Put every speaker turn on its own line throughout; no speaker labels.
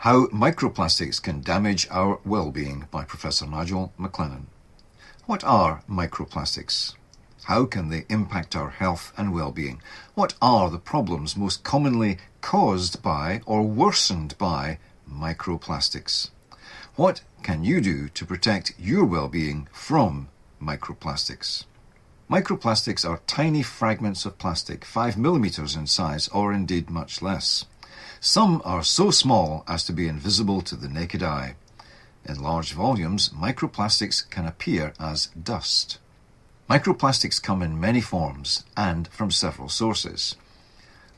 How Microplastics Can Damage Our Well-Being by Professor Nigel MacLennan. What are microplastics? How can they impact our health and well-being? What are the problems most commonly caused by or worsened by microplastics? What can you do to protect your well-being from microplastics? Microplastics are tiny fragments of plastic, 5 millimeters in size, or indeed much less. Some are so small as to be invisible to the naked eye. In large volumes, microplastics can appear as dust. Microplastics come in many forms and from several sources.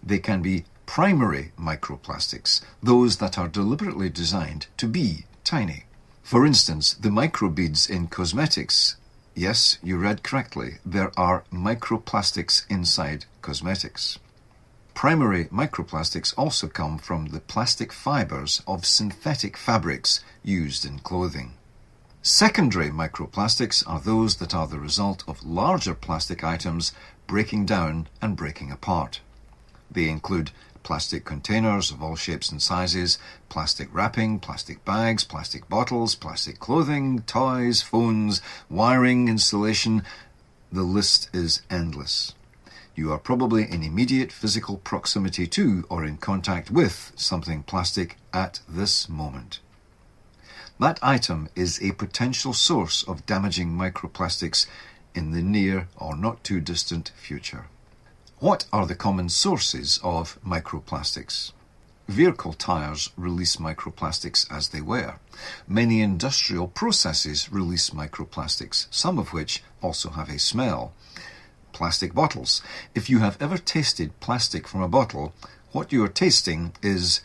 They can be primary microplastics, those that are deliberately designed to be tiny. For instance, the microbeads in cosmetics. Yes, you read correctly. There are microplastics inside cosmetics. Primary microplastics also come from the plastic fibers of synthetic fabrics used in clothing. Secondary microplastics are those that are the result of larger plastic items breaking down and breaking apart. They include plastic containers of all shapes and sizes, plastic wrapping, plastic bags, plastic bottles, plastic clothing, toys, phones, wiring, insulation. The list is endless. You are probably in immediate physical proximity to or in contact with something plastic at this moment. That item is a potential source of damaging microplastics in the near or not too distant future. What are the common sources of microplastics? Vehicle tires release microplastics as they wear. Many industrial processes release microplastics, some of which also have a smell. Plastic bottles. If you have ever tasted plastic from a bottle, what you are tasting is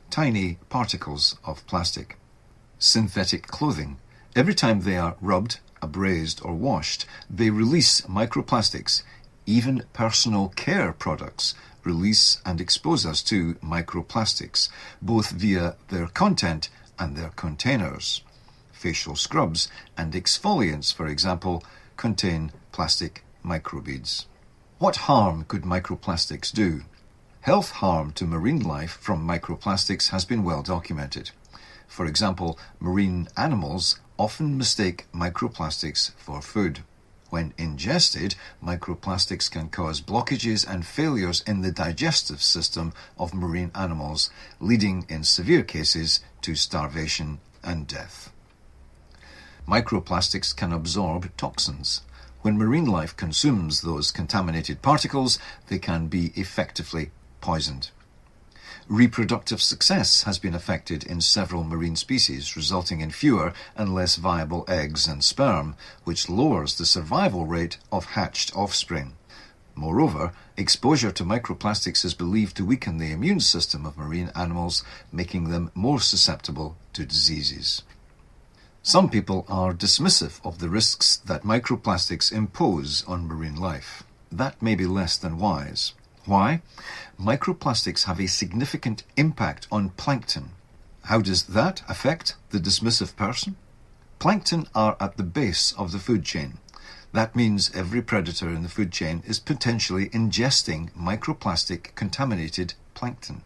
tiny particles of plastic. Synthetic clothing. Every time they are rubbed, abrased or washed, they release microplastics. Even personal care products release and expose us to microplastics, both via their content and their containers. Facial scrubs and exfoliants, for example, contain plastic microbeads. What harm could microplastics do? Health harm to marine life from microplastics has been well documented. For example, marine animals often mistake microplastics for food. When ingested, microplastics can cause blockages and failures in the digestive system of marine animals, leading in severe cases to starvation and death. Microplastics can absorb toxins. When marine life consumes those contaminated particles, they can be effectively poisoned. Reproductive success has been affected in several marine species, resulting in fewer and less viable eggs and sperm, which lowers the survival rate of hatched offspring. Moreover, exposure to microplastics is believed to weaken the immune system of marine animals, making them more susceptible to diseases. Some people are dismissive of the risks that microplastics impose on marine life. That may be less than wise. Why? Microplastics have a significant impact on plankton. How does that affect the dismissive person? Plankton are at the base of the food chain. That means every predator in the food chain is potentially ingesting microplastic contaminated plankton.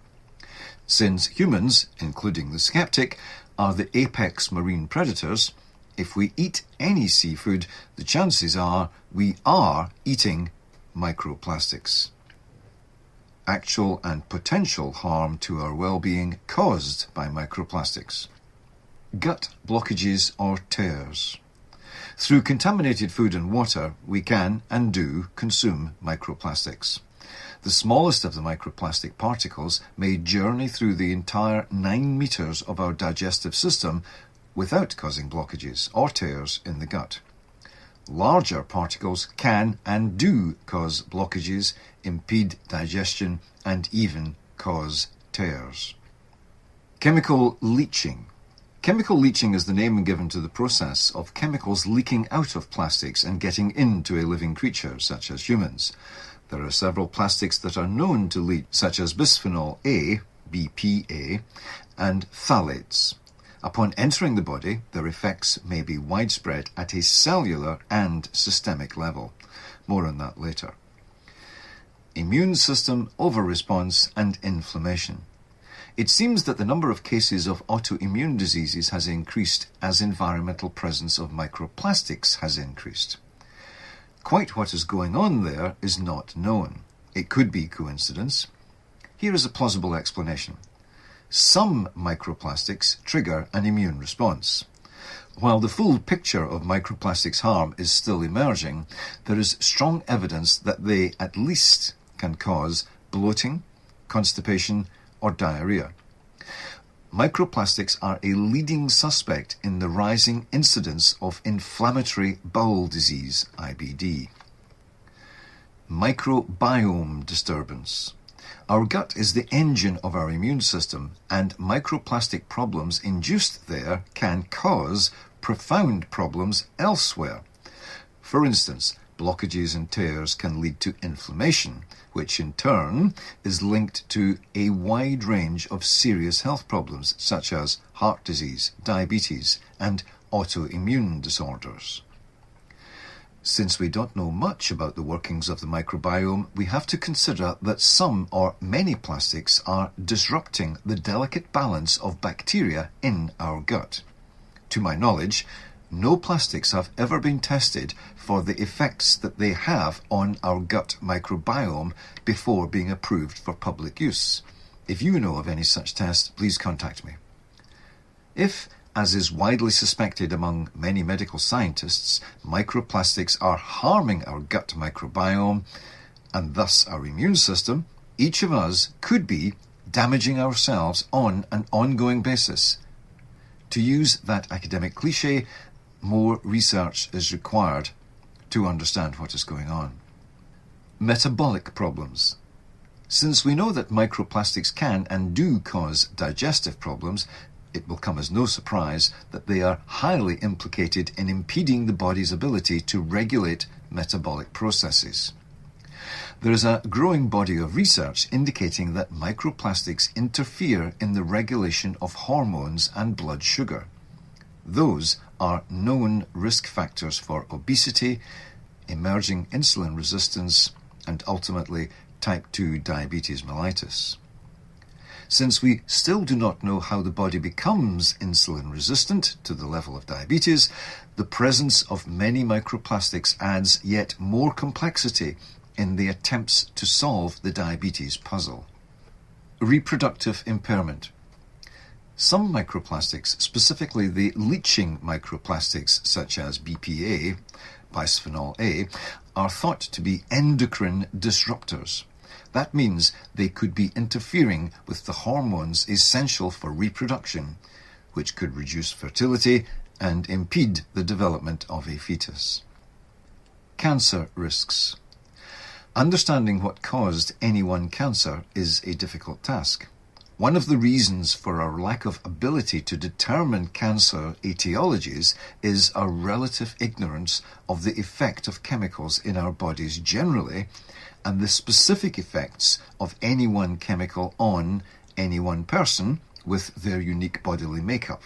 Since humans, including the skeptic, are the apex marine predators, if we eat any seafood, the chances are we are eating microplastics. Actual and potential harm to our well-being caused by microplastics. Gut blockages or tears. Through contaminated food and water, we can and do consume microplastics. The smallest of the microplastic particles may journey through the entire 9 meters of our digestive system without causing blockages or tears in the gut. Larger particles can and do cause blockages, impede digestion, and even cause tears. Chemical leaching. Chemical leaching is the name given to the process of chemicals leaking out of plastics and getting into a living creature, such as humans. There are several plastics that are known to leach, such as bisphenol A, BPA, and phthalates. Upon entering the body, their effects may be widespread at a cellular and systemic level. More on that later. Immune system overresponse and inflammation. It seems that the number of cases of autoimmune diseases has increased as environmental presence of microplastics has increased. Quite what is going on there is not known. It could be coincidence. Here is a plausible explanation. Some microplastics trigger an immune response. While the full picture of microplastics harm is still emerging, there is strong evidence that they at least can cause bloating, constipation, or diarrhea. Microplastics are a leading suspect in the rising incidence of inflammatory bowel disease, IBD. Microbiome disturbance. Our gut is the engine of our immune system, and microplastic problems induced there can cause profound problems elsewhere. For instance, blockages and tears can lead to inflammation, which in turn is linked to a wide range of serious health problems such as heart disease, diabetes, and autoimmune disorders. Since we don't know much about the workings of the microbiome, we have to consider that some or many plastics are disrupting the delicate balance of bacteria in our gut. To my knowledge, no plastics have ever been tested for the effects that they have on our gut microbiome before being approved for public use. If you know of any such tests, please contact me. If, as is widely suspected among many medical scientists, microplastics are harming our gut microbiome and thus our immune system, each of us could be damaging ourselves on an ongoing basis. To use that academic cliche, more research is required to understand what is going on. Metabolic problems. Since we know that microplastics can and do cause digestive problems, it will come as no surprise that they are highly implicated in impeding the body's ability to regulate metabolic processes. There is a growing body of research indicating that microplastics interfere in the regulation of hormones and blood sugar. Those are known risk factors for obesity, emerging insulin resistance, and ultimately type 2 diabetes mellitus. Since we still do not know how the body becomes insulin resistant to the level of diabetes, the presence of many microplastics adds yet more complexity in the attempts to solve the diabetes puzzle. Reproductive impairment. Some microplastics, specifically the leaching microplastics such as BPA, bisphenol A, are thought to be endocrine disruptors. That means they could be interfering with the hormones essential for reproduction, which could reduce fertility and impede the development of a fetus. Cancer risks. Understanding what caused any one cancer is a difficult task. One of the reasons for our lack of ability to determine cancer etiologies is our relative ignorance of the effect of chemicals in our bodies generally, and the specific effects of any one chemical on any one person with their unique bodily makeup.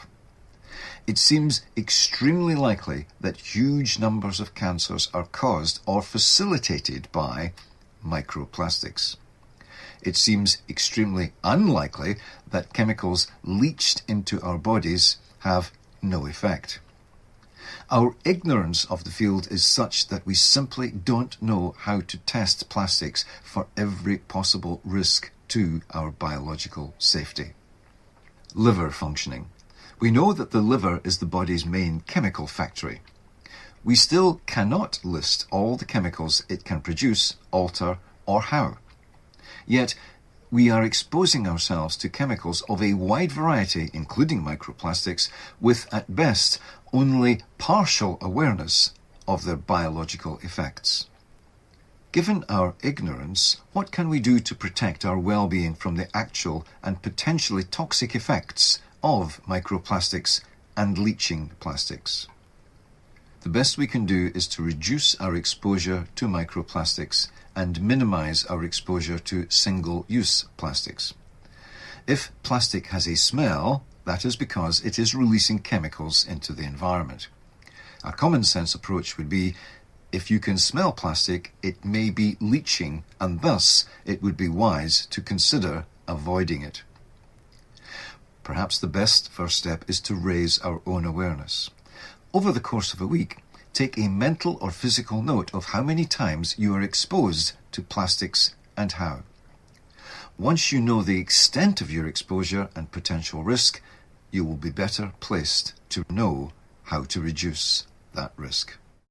It seems extremely likely that huge numbers of cancers are caused or facilitated by microplastics. It seems extremely unlikely that chemicals leached into our bodies have no effect. Our ignorance of the field is such that we simply don't know how to test plastics for every possible risk to our biological safety. Liver functioning. We know that the liver is the body's main chemical factory. We still cannot list all the chemicals it can produce, alter, or how. Yet, we are exposing ourselves to chemicals of a wide variety, including microplastics, with, at best, only partial awareness of their biological effects. Given our ignorance, what can we do to protect our well-being from the actual and potentially toxic effects of microplastics and leaching plastics? The best we can do is to reduce our exposure to microplastics and minimize our exposure to single-use plastics. If plastic has a smell, that is because it is releasing chemicals into the environment. A common sense approach would be, if you can smell plastic, it may be leaching, and thus it would be wise to consider avoiding it. Perhaps the best first step is to raise our own awareness. Over the course of a week, take a mental or physical note of how many times you are exposed to plastics and how. Once you know the extent of your exposure and potential risk, you will be better placed to know how to reduce that risk.